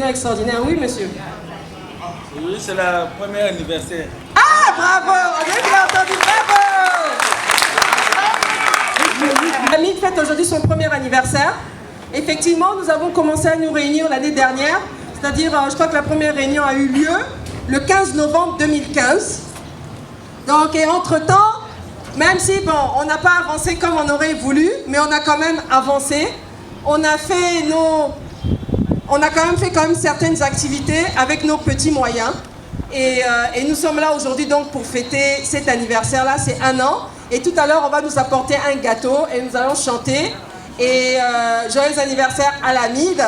Extraordinaire, oui monsieur. Oui, c'est la première anniversaire. Ah, bravo! On a bien entendu, bravo! L'AMID fête aujourd'hui son premier anniversaire. Effectivement, nous avons commencé à nous réunir l'année dernière, c'est-à-dire, je crois que la première réunion a eu lieu le 15 novembre 2015. Donc, et entre-temps, même si, bon, on n'a pas avancé comme on aurait voulu, mais on a quand même avancé. On a quand même fait certaines activités avec nos petits moyens. Et nous sommes là aujourd'hui donc pour fêter cet anniversaire-là, c'est 1 an. Et tout à l'heure, on va nous apporter un gâteau et nous allons chanter. Et joyeux anniversaire à l'AMID.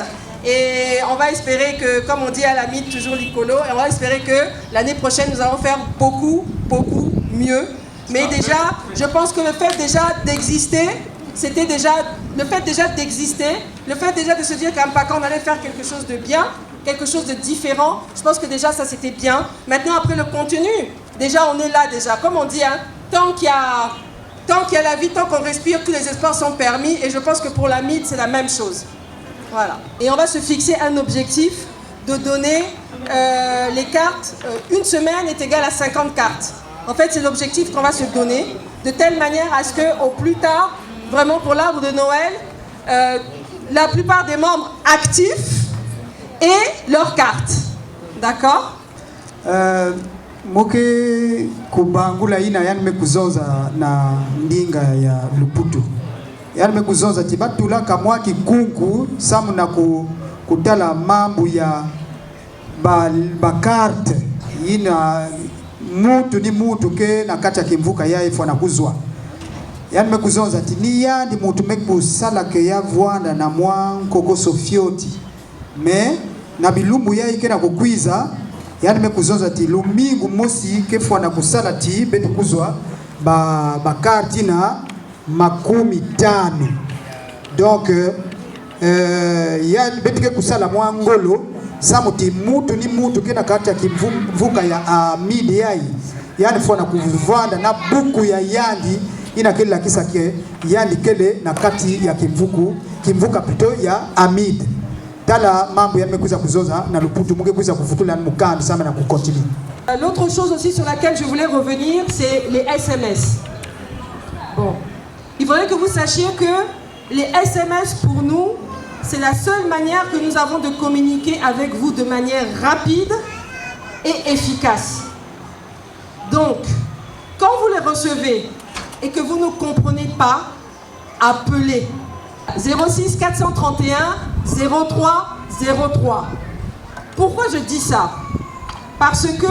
Et on va espérer que, comme on dit à l'AMID, toujours l'icolo, et on va espérer que l'année prochaine, nous allons faire beaucoup, beaucoup mieux. Mais déjà, je pense que le fait déjà d'exister, c'était déjà, le fait déjà d'exister, le fait déjà de se dire qu'à Mpaka, on allait faire quelque chose de bien, quelque chose de différent, je pense que déjà ça c'était bien. Maintenant, après le contenu, déjà on est là déjà. Comme on dit, hein, tant qu'il y a la vie, tant qu'on respire, tous les espoirs sont permis. Et je pense que pour la MID, c'est la même chose. Voilà. Et on va se fixer un objectif de donner les cartes. Une semaine est égale à 50 cartes. En fait, c'est l'objectif qu'on va se donner, de telle manière à ce qu'au plus tard, vraiment pour l'arbre de Noël, la plupart des membres actifs aient leurs cartes. D'accord? Moke kubangula ina yani mekuzoza na ndinga ya Luputu. Yani mekuzoza tibatula kamwa kikunku samu na kutala mambo ya bakarte ina mutu ni mutu ke na kati ya kimvuka ya ifo na kuzwa. Yani mekuzoza tini ya ndi mutu mekusala ke ya vuanda na mwa koko sofioti. Me na bilumbu ya ike na kukwiza. Yani mekuzoza ti lumingu mosi kefwa na kusala ti betu kuzwa bakarti na 50. Donc yani betu ke kusala mwangolo samu ti mutu ni mutu kena kati ya kimvuka ya amidi yai. Yani fwa na kuvanda na buku ya yandi ina kele la kisa ke yandi kele na kati ya kimvuka pito ya amidi. L'autre chose aussi sur laquelle je voulais revenir, c'est les SMS. Bon, il faudrait que vous sachiez que les SMS pour nous, c'est la seule manière que nous avons de communiquer avec vous de manière rapide et efficace. Donc, quand vous les recevez et que vous ne comprenez pas, appelez 06 431 03 03. Pourquoi je dis ça? Parce que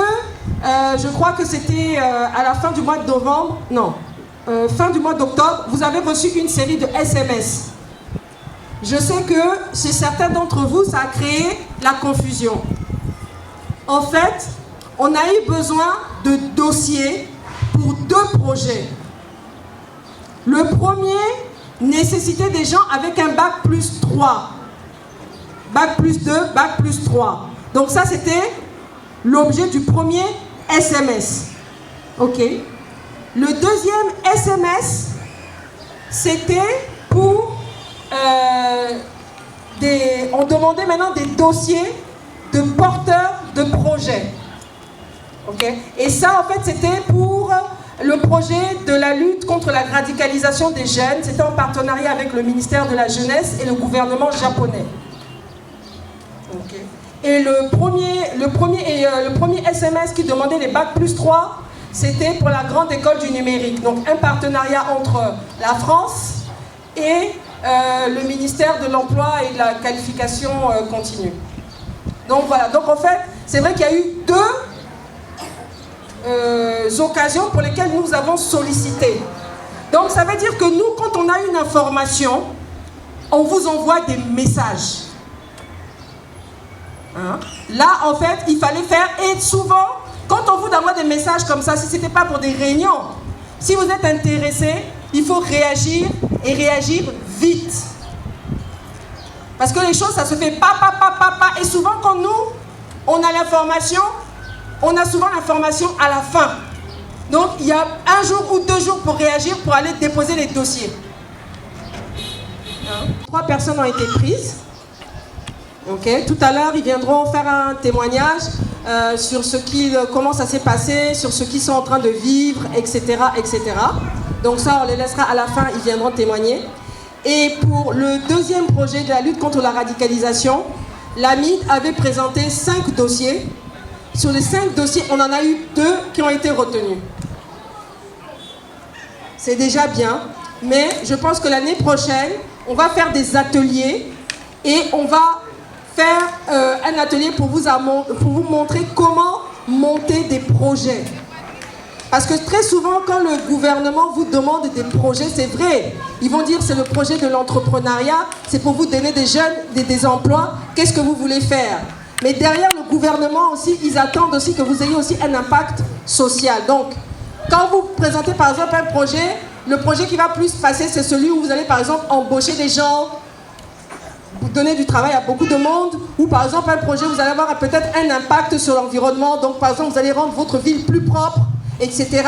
je crois que c'était à la fin du mois de novembre, non, fin du mois d'octobre, vous avez reçu une série de SMS. Je sais que chez certains d'entre vous, ça a créé la confusion. En fait, on a eu besoin de dossiers pour 2 projets. Le premier nécessitait des gens avec un bac plus 3. Bac plus 2, bac plus 3. Donc ça, c'était l'objet du premier SMS. OK. Le deuxième SMS, c'était pour... on demandait maintenant des dossiers de porteurs de projets. OK. Et ça, en fait, c'était pour le projet de la lutte contre la radicalisation des jeunes. C'était en partenariat avec le ministère de la Jeunesse et le gouvernement japonais. Okay. Et le premier SMS qui demandait les bacs plus 3, c'était pour la grande école du numérique. Donc un partenariat entre la France et le ministère de l'Emploi et de la qualification continue. Donc voilà, donc en fait, c'est vrai qu'il y a eu deux occasions pour lesquelles nous avons sollicité. Donc ça veut dire que nous, quand on a une information, on vous envoie des messages. Hein? Là, en fait, il fallait faire, et souvent, quand on vous envoie des messages comme ça, si ce n'était pas pour des réunions, si vous êtes intéressé, il faut réagir, et réagir vite. Parce que les choses, ça se fait pas, et souvent quand nous, on a l'information, on a souvent l'information à la fin. Donc, il y a 1 jour ou 2 jours pour réagir, pour aller déposer les dossiers. 3 personnes ont été prises. Okay. Tout à l'heure, ils viendront faire un témoignage sur comment ça s'est passé, sur ce qu'ils sont en train de vivre, etc., etc. Donc ça, on les laissera à la fin, ils viendront témoigner. Et pour le deuxième projet de la lutte contre la radicalisation, l'AMID avait présenté 5 dossiers. Sur les 5 dossiers, on en a eu 2 qui ont été retenus. C'est déjà bien, mais je pense que l'année prochaine, on va faire des ateliers et on va faire un atelier pour vous montrer comment monter des projets. Parce que très souvent, quand le gouvernement vous demande des projets, c'est vrai, ils vont dire c'est le projet de l'entrepreneuriat, c'est pour vous donner des jeunes, des emplois, qu'est-ce que vous voulez faire? Mais derrière le gouvernement aussi, ils attendent aussi que vous ayez aussi un impact social. Donc, quand vous présentez par exemple un projet, le projet qui va plus passer, c'est celui où vous allez par exemple embaucher des gens, vous donner du travail à beaucoup de monde, ou par exemple un projet, vous allez avoir peut-être un impact sur l'environnement, donc par exemple vous allez rendre votre ville plus propre, etc.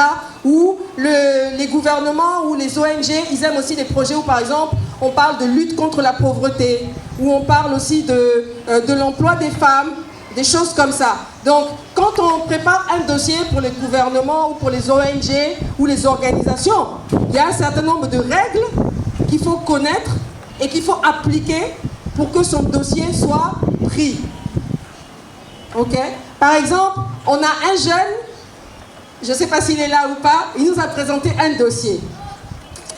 Ou les gouvernements ou les ONG, ils aiment aussi des projets où par exemple on parle de lutte contre la pauvreté, où on parle aussi de l'emploi des femmes, des choses comme ça. Donc quand on prépare un dossier pour les gouvernements ou pour les ONG ou les organisations, il y a un certain nombre de règles qu'il faut connaître et qu'il faut appliquer pour que son dossier soit pris. Ok? Par exemple, on a un jeune, je ne sais pas s'il est là ou pas, il nous a présenté un dossier.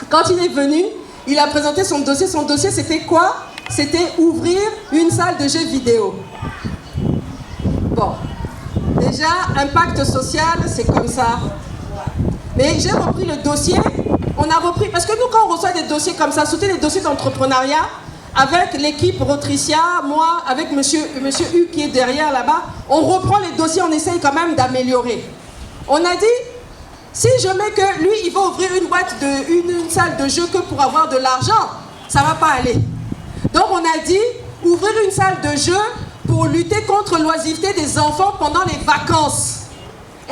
Quand il est venu, il a présenté son dossier. Son dossier, c'était quoi? C'était ouvrir une salle de jeux vidéo. Bon, déjà, impact social, c'est comme ça. Mais j'ai repris le dossier, on a repris, parce que nous, quand on reçoit des dossiers comme ça, surtout des dossiers d'entrepreneuriat, avec l'équipe Rotricia, moi, avec monsieur U qui est derrière là-bas, on reprend les dossiers, on essaye quand même d'améliorer. On a dit, si je mets que lui, il va ouvrir une salle de jeu que pour avoir de l'argent, ça ne va pas aller. Donc on a dit, ouvrir une salle de jeu pour lutter contre l'oisiveté des enfants pendant les vacances.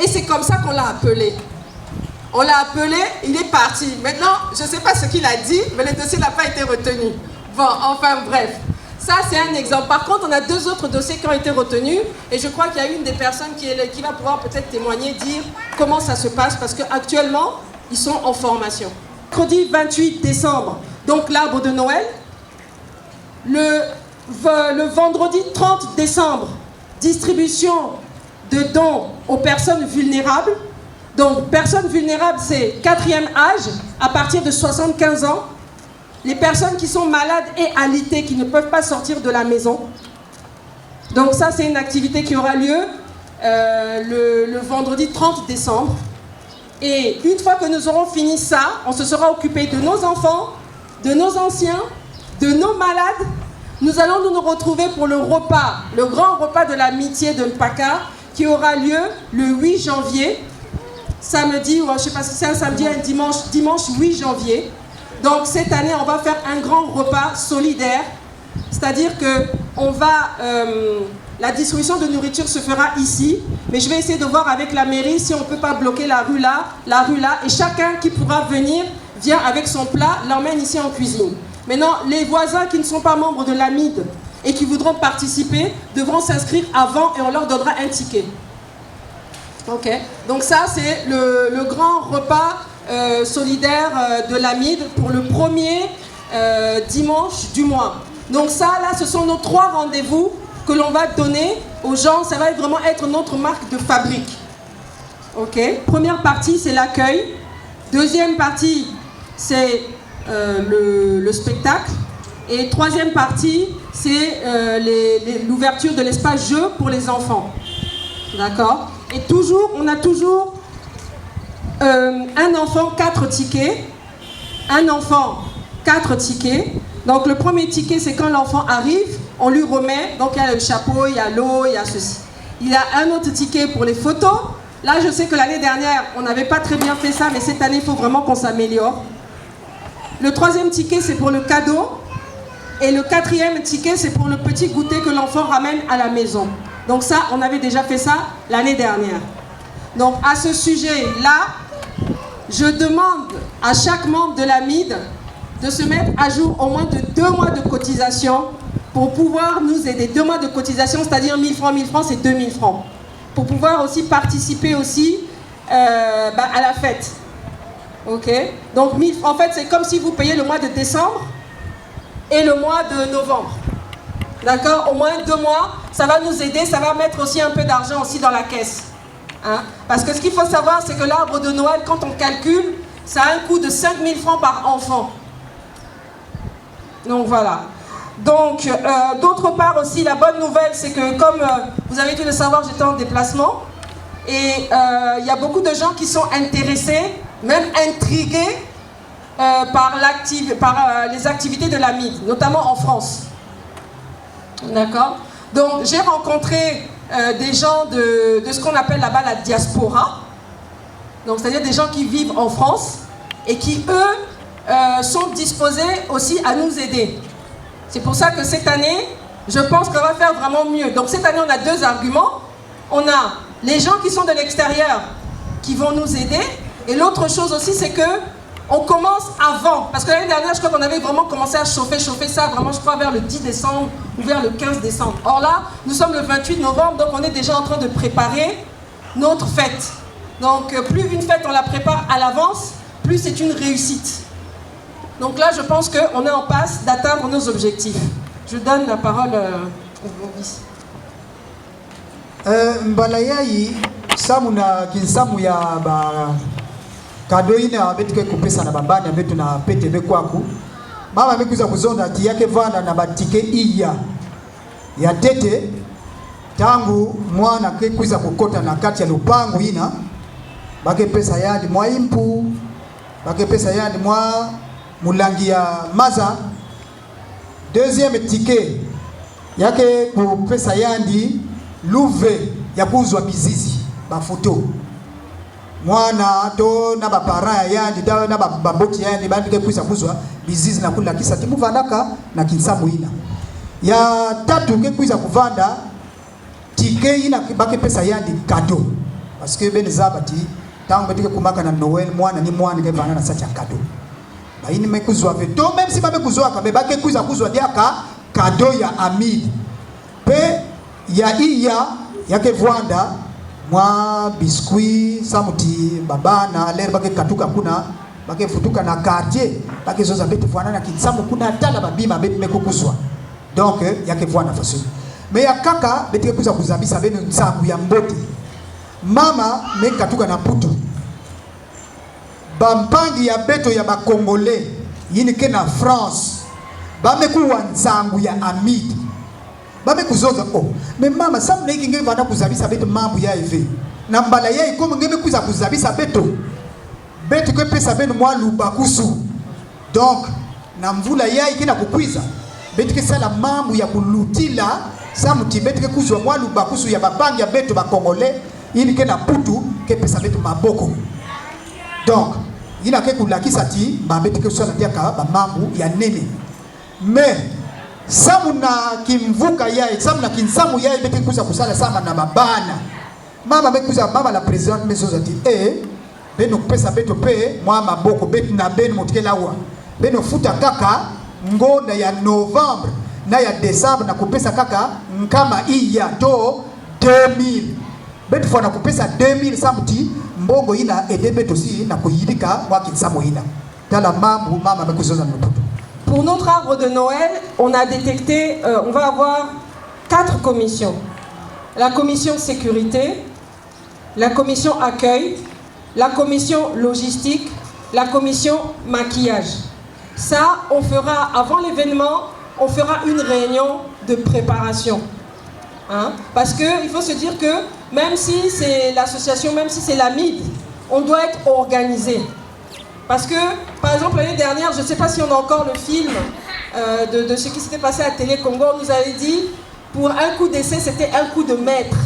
Et c'est comme ça qu'on l'a appelé. On l'a appelé, il est parti. Maintenant, je ne sais pas ce qu'il a dit, mais le dossier n'a pas été retenu. Bon, enfin bref. Ça, c'est un exemple. Par contre, on a 2 autres dossiers qui ont été retenus. Et je crois qu'il y a une des personnes qui va pouvoir peut-être témoigner, dire comment ça se passe. Parce qu'actuellement, ils sont en formation. Mercredi 28 décembre, donc l'arbre de Noël. Le vendredi 30 décembre, distribution de dons aux personnes vulnérables. Donc, personnes vulnérables, c'est 4e âge, à partir de 75 ans. Les personnes qui sont malades et alitées, qui ne peuvent pas sortir de la maison. Donc ça, c'est une activité qui aura lieu le vendredi 30 décembre. Et une fois que nous aurons fini ça, on se sera occupé de nos enfants, de nos anciens, de nos malades. Nous allons nous retrouver pour le repas, le grand repas de l'amitié de Mpaka, qui aura lieu le 8 janvier. Samedi, ou je ne sais pas si c'est un samedi, un dimanche 8 janvier. Donc cette année, on va faire un grand repas solidaire, c'est-à-dire que la distribution de nourriture se fera ici, mais je vais essayer de voir avec la mairie si on ne peut pas bloquer la rue là, et chacun qui pourra venir vient avec son plat, l'emmène ici en cuisine. Maintenant, les voisins qui ne sont pas membres de l'AMID et qui voudront participer devront s'inscrire avant et on leur donnera un ticket. Ok, donc ça c'est le grand repas solidaire de l'AMID pour le premier dimanche du mois. Donc ça, là, ce sont nos 3 rendez-vous que l'on va donner aux gens. Ça va vraiment être notre marque de fabrique. Ok. Première partie, c'est l'accueil. Deuxième partie, c'est le spectacle. Et troisième partie, c'est l'ouverture de l'espace jeu pour les enfants. D'accord? Et toujours, on a toujours un enfant, 4 tickets. Un enfant, 4 tickets. Donc le premier ticket, c'est quand l'enfant arrive, on lui remet. Donc il y a le chapeau, il y a l'eau, il y a ceci. Il y a un autre ticket pour les photos. Là, je sais que l'année dernière, on n'avait pas très bien fait ça, mais cette année, il faut vraiment qu'on s'améliore. Le troisième ticket, c'est pour le cadeau. Et le quatrième ticket, c'est pour le petit goûter que l'enfant ramène à la maison. Donc ça, on avait déjà fait ça l'année dernière. Donc à ce sujet-là, je demande à chaque membre de la MID de se mettre à jour au moins de 2 mois de cotisation pour pouvoir nous aider. 2 mois de cotisation, c'est-à-dire 1000 francs, c'est 2000 francs. Pour pouvoir aussi participer aussi à la fête. Ok? Donc en fait, c'est comme si vous payez le mois de décembre et le mois de novembre. D'accord? Au moins 2 mois, ça va nous aider, ça va mettre aussi un peu d'argent aussi dans la caisse. Hein? Parce que ce qu'il faut savoir, c'est que l'arbre de Noël, quand on calcule, ça a un coût de 5000 francs par enfant. Donc voilà. Donc, d'autre part aussi, la bonne nouvelle, c'est que comme vous avez dû le savoir, j'étais en déplacement. Et il y a beaucoup de gens qui sont intéressés, même intrigués par les activités de la MID, notamment en France. D'accord? Donc, j'ai rencontré des gens de ce qu'on appelle là-bas la diaspora. Donc, c'est-à-dire des gens qui vivent en France et qui, eux, sont disposés aussi à nous aider. C'est pour ça que cette année, je pense qu'on va faire vraiment mieux. Donc cette année, on a 2 arguments. On a les gens qui sont de l'extérieur qui vont nous aider. Et l'autre chose aussi, c'est que on commence avant. Parce que l'année dernière, je crois qu'on avait vraiment commencé à chauffer ça, vraiment, je crois, vers le 10 décembre ou vers le 15 décembre. Or là, nous sommes le 28 novembre, donc on est déjà en train de préparer notre fête. Donc plus une fête, on la prépare à l'avance, plus c'est une réussite. Donc là, je pense qu'on est en passe d'atteindre nos objectifs. Je donne la parole au vice. Mbalayai, samuna kinsamu ya ba kado ina betike kupesa na babani abetu na PTB kwaku. Mama amekuza kuzonda ati yake vanda na batike iya ya tete tangu mwana ke kuza kukota na kati ya lupangu ina bake pesa yandi mwa impu bake pesa yandi mwa mulangi ya maza. Deuxième ticket yake ku pesa yandi luve ya kuzwa bizizi ba photo mwana to na ba para yandi dawe na baboti yandi bandike kuisa kuzwa bizizi na kula kisa timu vandaka na kinsamu ina ya tatu ke kuisa kuvanda ticket ina bake pesa yandi cadeau parce que ben zabati tangu betike kumaka na Noël mwana ni mwana ke vana na sacha cadeau ba ini mekuzwa veto même si ba mekuzwa ka bake kuisa kuzwa diaka cadeau ya Amid pe ya iya yake Vwanda mwa biskuit samuti babana lero bake katuka kuna bake futuka na quartier bake zoza bete Vwanda na kinsamu kuna tala babima bete mekukuzwa donc yake Vwanda faso mais ya kaka bete kuza kuzabisa bene nsangu ya mboti mama mekatuka na putu bampangi ya beto ya bakongolais yini ke na France bamekuwa nsangu ya Amid bame kuzoza mais mama sam na ngenge vanda kuzabisa beto mambu ya eve na mbala yai comme ngeme kuza kuzabisa beto ke pesa beno mwa lubakusu donc na mvula yai kina kukwiza beto ke sala mambu ya kulutila samuti beto ke kuzwa mwa lubakusu ya babangi ya beto bakongolais ini ke na putu ke pesa beto maboko donc ina ke kulakisa ti ba beto ke sala diaka ba mambu ya nene mais samu na kimvuka yai samu na kinsamu yai bete kuza kusala sama na babana mama bekuza mama la présidente mesozati beno pesa beto pe mwa maboko betu na beno motikela wa beno futa kaka ngonda ya novembre na ya décembre na kupesa kaka nkama iya to 2000 betu fana kupesa 2000 samuti mbongo ina ede beto si na kuyidika mwa kinsamu ina tala mambu mama bekuzoza mputo. Pour notre arbre de Noël, on a détecté, on va avoir 4 commissions. La commission sécurité, la commission accueil, la commission logistique, la commission maquillage. Ça, on fera, avant l'événement, on fera une réunion de préparation. Hein? Parce qu'il faut se dire que même si c'est l'association, même si c'est la MID, on doit être organisé. Parce que, par exemple, l'année dernière, je ne sais pas si on a encore le film de ce qui s'était passé à Télé Congo, on nous avait dit, pour un coup d'essai, c'était un coup de maître.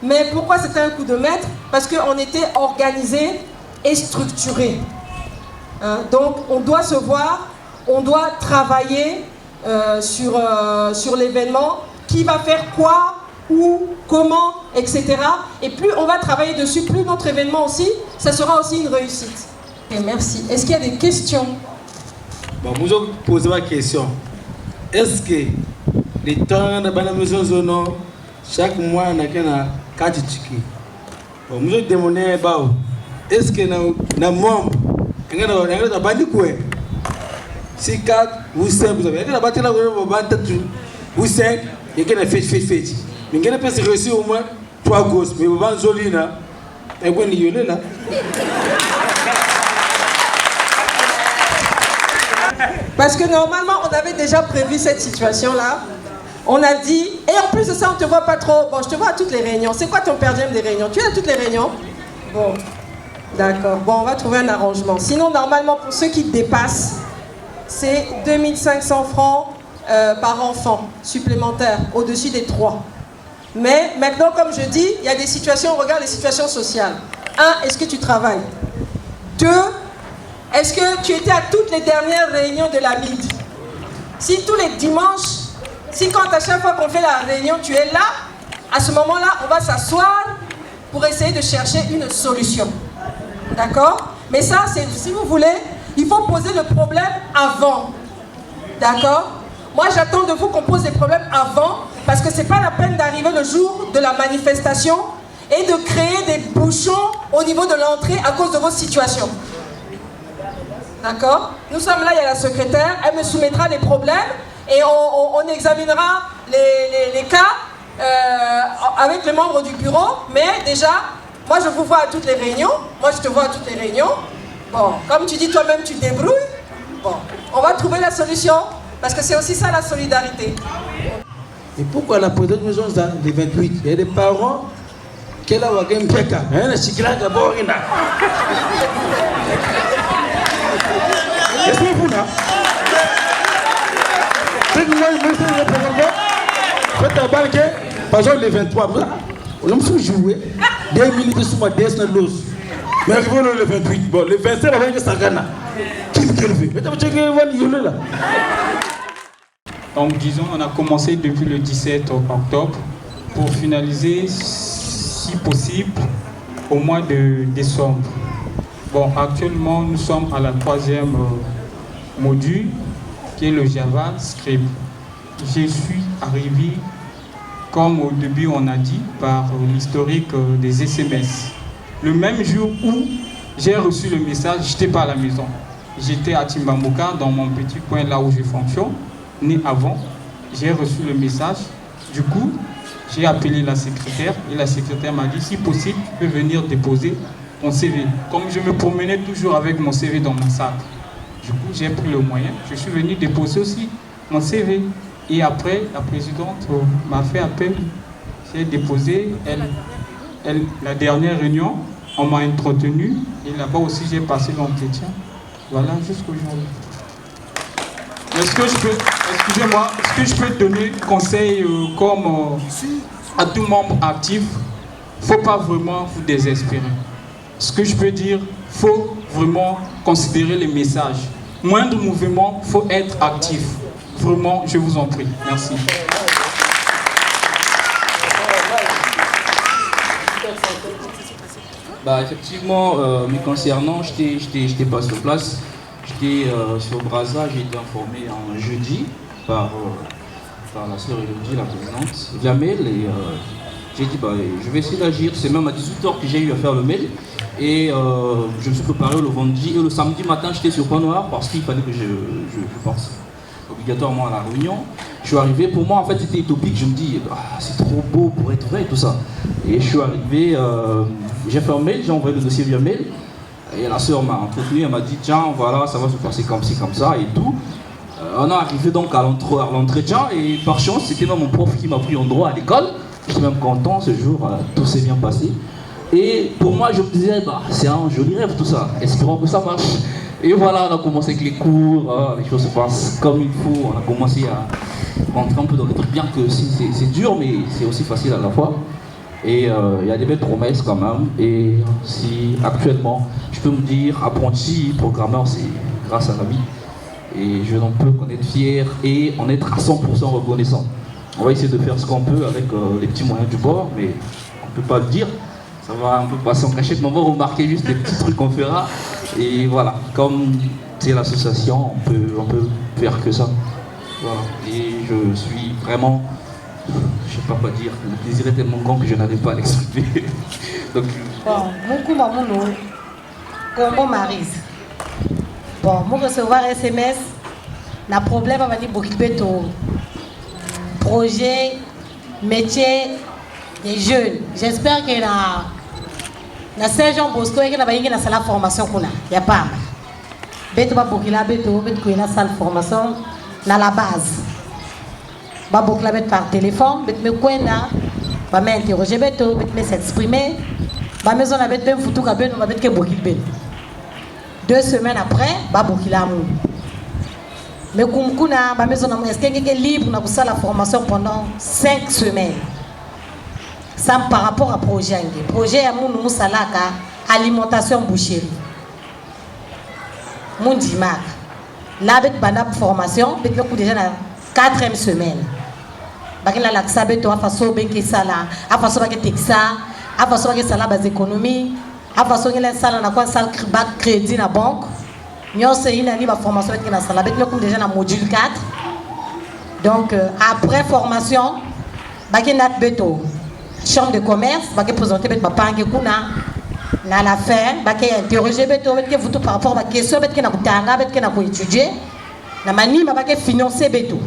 Mais pourquoi c'était un coup de maître? Parce qu'on était organisé et structuré. Hein? Donc, on doit se voir, on doit travailler sur l'événement, qui va faire quoi, où, comment, etc. Et plus on va travailler dessus, plus notre événement aussi, ça sera aussi une réussite. Et merci. Est-ce qu'il y a des questions? Bon, moi, je vais poser ma question. Est-ce que les temps de la maison zone, chaque mois, on a 4 tickets? Bon, moi, je vais demander, est-ce que dans membre, on a bandi quoi? Si 4 ou 5, vous avez un bâtiment ou 5, il y a un fait. Mais il y a reçu au moins 3 gosses, mais vous avez Zolina, et vous avez là. Parce que normalement, on avait déjà prévu cette situation-là. On a dit, et en plus de ça, on ne te voit pas trop. Bon, je te vois à toutes les réunions. C'est quoi ton per diem des réunions? Tu es à toutes les réunions? Bon, d'accord. Bon, on va trouver un arrangement. Sinon, normalement, pour ceux qui dépassent, c'est 2500 francs par enfant supplémentaire, au-dessus des 3. Mais maintenant, comme je dis, il y a des situations, on regarde les situations sociales. 1, est-ce que tu travailles? 2, est-ce que tu étais à toutes les dernières réunions de la MID? Si tous les dimanches, si quand à chaque fois qu'on fait la réunion, tu es là, à ce moment-là, on va s'asseoir pour essayer de chercher une solution. D'accord? Mais ça, si vous voulez, il faut poser le problème avant. D'accord? Moi, j'attends de vous qu'on pose les problèmes avant, parce que ce n'est pas la peine d'arriver le jour de la manifestation et de créer des bouchons au niveau de l'entrée à cause de vos situations. D'accord? Nous sommes là, il y a la secrétaire, elle me soumettra les problèmes et on examinera les cas avec les membres du bureau. Mais déjà, moi je vous vois à toutes les réunions, moi je te vois à toutes les réunions. Bon, comme tu dis toi-même, tu te débrouilles. Bon, on va trouver la solution parce que c'est aussi ça la solidarité. Et pourquoi la présidente maison des 28? Il y a des parents qui ont un peka, un chikra d'abord. Est-ce que vous là? C'est que moi, je me suis représenté. Faites un banquet, par exemple, les 23. On a joué 2 minutes sur ma DS dans l'os. Mais arrivons le 28. Bon, le 27, on va aller à Sagana. Qui me fait? Mais tu vas checker, on va là. Donc disons, on a commencé depuis le 17 octobre pour finaliser, si possible, au mois de décembre. Bon, actuellement, nous sommes à la 3e module, qui est le JavaScript. Je suis arrivé, comme au début on a dit, par l'historique des SMS. Le même jour où j'ai reçu le message, je n'étais pas à la maison. J'étais à Timbamboka, dans mon petit coin là où je fonctionne. Né avant, j'ai reçu le message. Du coup, j'ai appelé la secrétaire et la secrétaire m'a dit si possible, tu peux venir déposer ton CV. Comme je me promenais toujours avec mon CV dans mon sac, du coup, j'ai pris le moyen. Je suis venu déposer aussi mon CV. Et après, la présidente m'a fait appel. J'ai déposé. La dernière réunion, on m'a entretenu. Et là-bas aussi, j'ai passé l'entretien. Voilà, jusqu'aujourd'hui. Est-ce que je peux, excusez-moi, est-ce que je peux donner conseil comme à tout membre actif? Il ne faut pas vraiment vous désespérer. Ce que je peux dire, il faut vraiment considérer les messages. Moindre mouvement, il faut être actif. Vraiment, je vous en prie. Merci. Bah, effectivement, me concernant, je n'étais pas sur place. J'étais sur Brazza, j'ai été informé en jeudi par la sœur Elodie, la présidente, via mail. Et j'ai dit, bah, je vais essayer d'agir. C'est même à 18h que j'ai eu à faire le mail. Et je me suis préparé le vendredi. Et le samedi matin, j'étais sur Point Noir parce qu'il fallait que je pense. obligatoirement à la Réunion. Je suis arrivé, pour moi en fait c'était utopique, je me dis c'est trop beau pour être vrai et tout ça. Et je suis arrivé, j'ai fait un mail, j'ai envoyé le dossier via mail. Et la sœur m'a entretenu, elle m'a dit tiens voilà ça va se passer comme ci comme ça et tout. On est arrivé donc à l'entretien et par chance c'était même mon prof qui m'a pris en droit à l'école. Je suis même content ce jour, tout s'est bien passé. Et pour moi je me disais c'est un joli rêve tout ça, espérons que ça marche. Et voilà, on a commencé avec les cours, les choses se passent comme il faut, on a commencé à rentrer un peu dans les trucs, bien que c'est dur mais c'est aussi facile à la fois. Et il y a des belles promesses quand même. Et si actuellement, je peux me dire, apprenti, programmeur, c'est grâce à la vie. Et je n'en peux qu'en être fier et en être à 100% reconnaissant. On va essayer de faire ce qu'on peut avec les petits moyens du bord, mais on ne peut pas le dire. Ça va un peu passer en cachette, mais on va remarquer juste les petits trucs qu'on fera. Et voilà, comme c'est l'association, on peut faire que ça. Voilà. Et je suis vraiment... Je sais pas quoi dire, le plaisir est tellement grand que je n'arrive pas à l'exprimer. Donc, bon, mon coup, comme Marise. Bon, moi recevoir SMS, na problème on va dire beaucoup de projet, métier des jeunes. J'espère que na Saint-Jean Bosco et que na salle formation qu'on a, y a pas. Beto ba bokila beto ko na salle formation na la base. Ba bokila bet par téléphone, bet me kwenda, ba m'interroger beto, bet me s'exprimer. Ba maison na bet ben futu ka ben, ba bet ke bokil ben. 2 semaines après, ba bokila mou. Mais kumkuna ba maison na est-ce que libre na la formation pendant 5 semaines. Ça par rapport à projet ngi. Projet ya mou nous salaka alimentation boucherie. Mon dimak. Là bet banda formation, bet ko déjà na 4e semaine. Bakila la sabe to afaso benki sala, afaso ba ke texa, afaso ba ke sala base économie, afaso ngela sala na kwa sala bac crédit na banque. Nyose ina ni ba formation bet na sala bet ko déjà na module 4. Donc après formation, baki nat beto chambre de commerce, baki présenter bet papa ngi kuna na la fin, baki interroger beto bet ke vuto par rapport à question bet ke na kutanga bet ke na ko étudier. Na manima baki financer beto.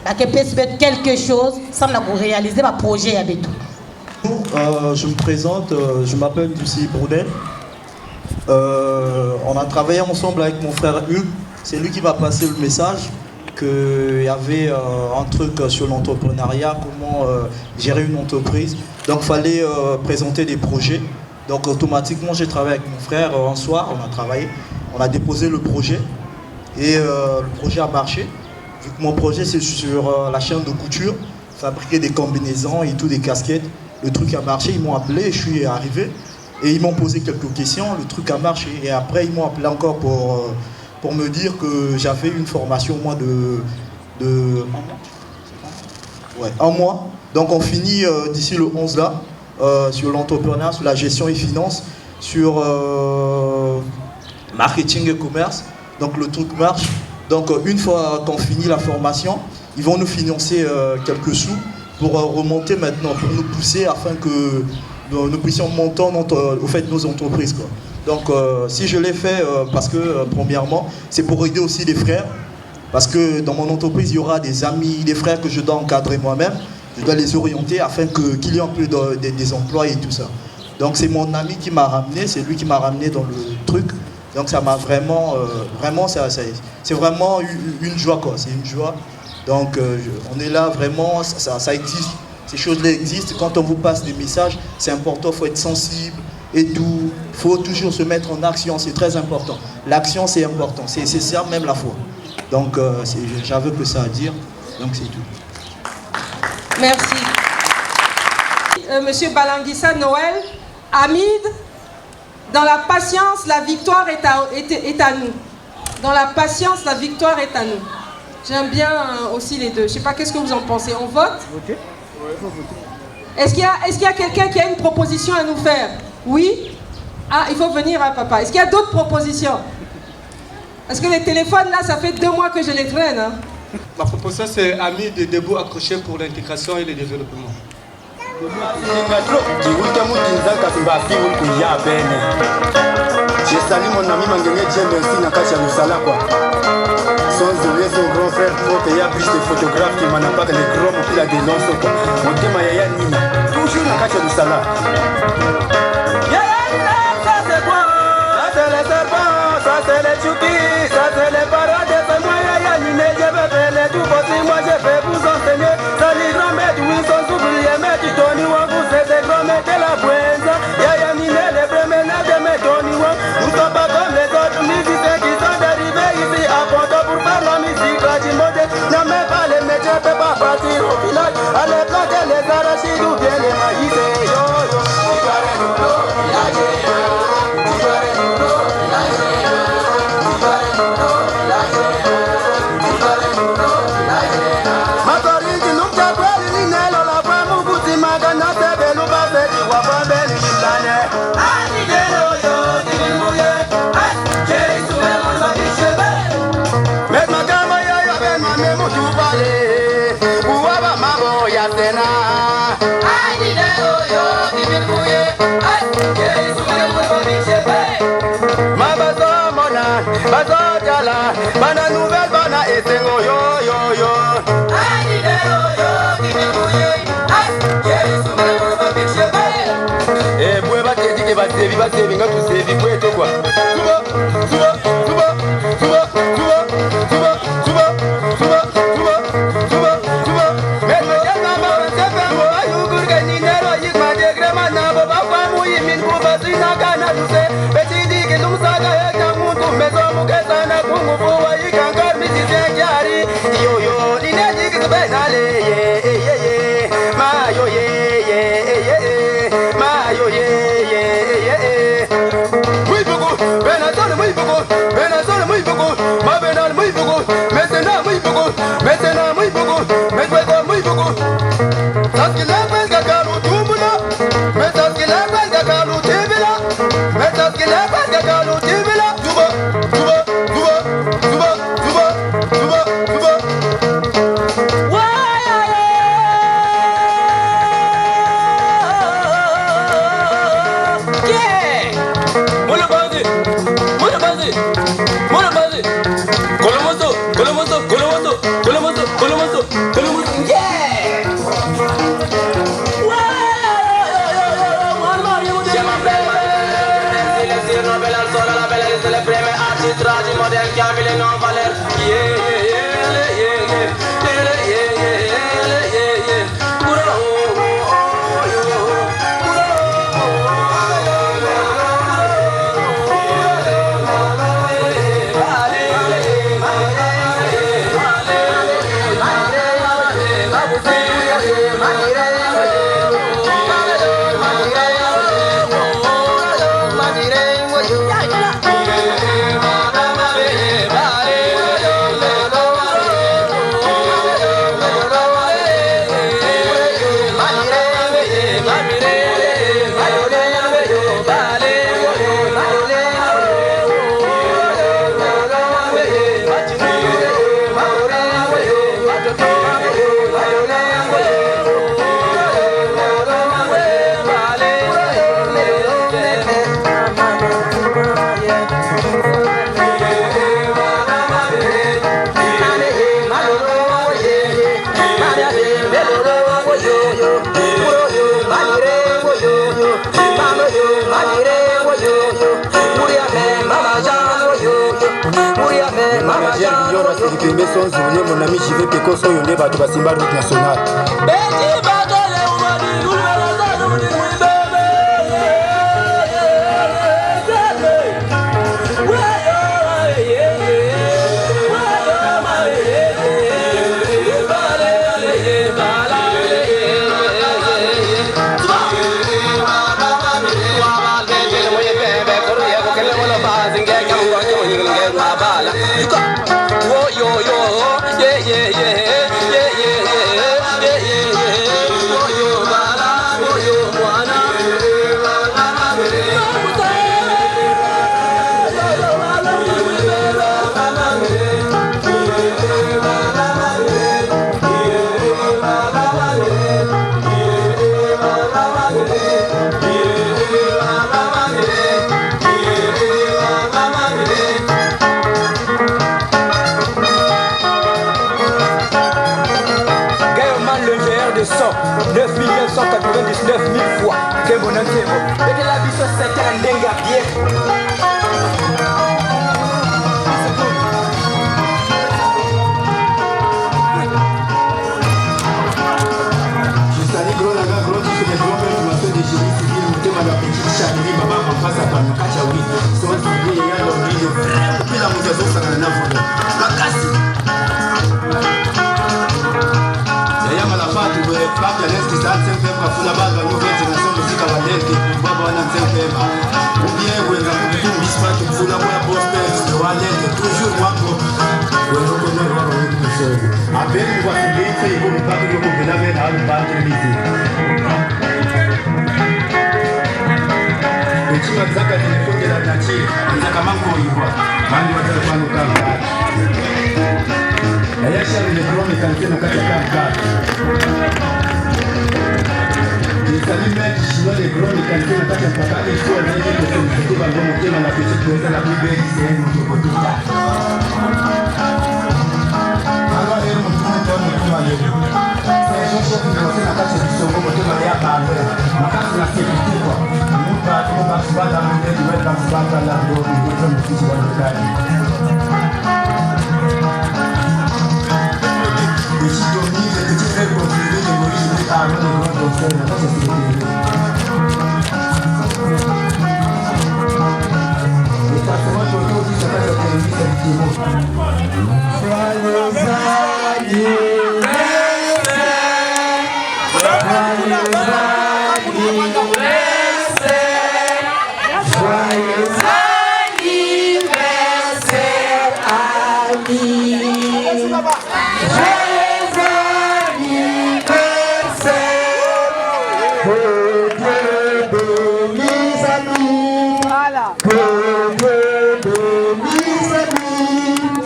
Baki peut quelque chose sans la réaliser ma projet à beto. Je me présente, je m'appelle Lucie Broudet. On a travaillé ensemble avec mon frère Hugues. C'est lui qui m'a passé le message qu'il y avait un truc sur l'entrepreneuriat, comment gérer une entreprise. Donc il fallait présenter des projets. Donc automatiquement j'ai travaillé avec mon frère un soir, on a travaillé, on a déposé le projet et le projet a marché. Vu que mon projet c'est sur la chaîne de couture, fabriquer des combinaisons et tout, des casquettes. Le truc a marché, ils m'ont appelé, je suis arrivé et ils m'ont posé quelques questions, le truc a marché. Et après ils m'ont appelé encore pour me dire que j'avais une formation au moins de un mois. Donc on finit d'ici le 11 là, sur l'entrepreneuriat, sur la gestion et finance, sur marketing et commerce. Donc le truc marche. Donc une fois qu'on finit la formation, ils vont nous financer quelques sous pour remonter maintenant, pour nous pousser afin que nous puissions monter au fait nos entreprises, quoi. Donc si je l'ai fait parce que premièrement c'est pour aider aussi les frères, parce que dans mon entreprise il y aura des amis, des frères que je dois encadrer moi-même, je dois les orienter afin qu'il y ait un peu des emplois et tout ça. Donc c'est mon ami qui m'a ramené, c'est lui qui m'a ramené dans le truc. Donc ça m'a vraiment, c'est vraiment une joie, quoi. C'est une joie. Donc on est là vraiment, ça existe. Ces choses-là existent. Quand on vous passe des messages, c'est important, il faut être sensible et tout. Il faut toujours se mettre en action, c'est très important. L'action, c'est important. C'est ça même la foi. Donc j'avais que ça à dire. Donc c'est tout. Merci. Monsieur Balanguissa Noël, Hamid, dans la patience, la victoire est à nous. Dans la patience, la victoire est à nous. J'aime bien aussi les deux. Je ne sais pas, qu'est-ce que vous en pensez? On vote? Ok. Ouais, faut voter. Est-ce qu'il y a quelqu'un qui a une proposition à nous faire? Oui? Ah, il faut venir, hein, papa. Est-ce qu'il y a d'autres propositions? Parce que les téléphones, là, ça fait 2 mois que je les traîne. Hein. Ma proposition, c'est Hamid de debout accroché pour l'intégration et le développement. Je salue mon ami Mangenge Tchembe ici, Nakacha Lusala, quoi. Son grand frère trop qu'il y a plus de photographes qui m'en a pas que les gros qui la dénoncent. On dit Yaya Nina, toujours la cache du Salah. Yaya Nina, ça c'est quoi? Ça c'est les serpents, ça c'est les choukis, ça c'est les parades. C'est moi Yaya Nina, je vais faire les tout possible. Moi je vais vous enseigner. Ça les grands-mères, oui, sont oubliés, mais tu donnes où vous êtes des grands-mères de la Buenza. Yaya Nina, les premiers nés de mes donnes où nous sommes pas comme les autres musiciens qui sont arrivés ici à Porto pour faire la musique du monde. N'a même pas les métiers, peut pas partir au village. Allez planter les arachides ou bien les maïs. Yo, yo, bana nouvelle bana esengo yo yo yo eh bwe batedi ke basevi nga tusevi kweto kwa tuba tuba tuba tuba tuba tuba tuba tuba tuba tuba tuba metro jana ma sefe mo ayugur ke ni nero yikma de grema na bo ba kwa mu yimin bu basina kana tuse betidi ke lumsaga ya kamuntu mezo mukesana kungu fuwa yikangar misise jari yo yo ni ne yik benale ye ye ye ma yo ye ye ye ma yo ye ye ye muy poco benazona muy poco benazona muy poco ma benal muy poco metena muy poco metena muy poco metwego muy poco taskile benga kalu tumuna metaskile benga kalu tibila metaskile benga kalu tibila tuba tuba tuba tuba tuba tuba tuba mon ami, j'y vais péco sur Yondé, bah tu vas simba route nationale. 299 000 fois. Tembo na tembo. Et que la vie soit certaine denga bien.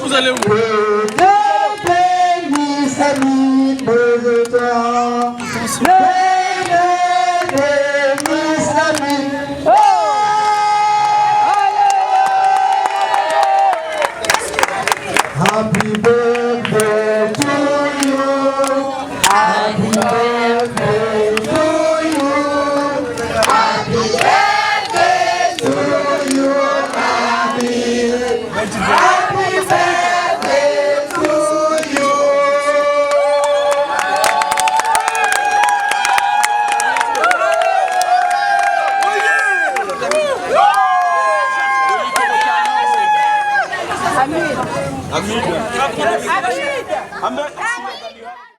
Vous allez où? Bénis, amis,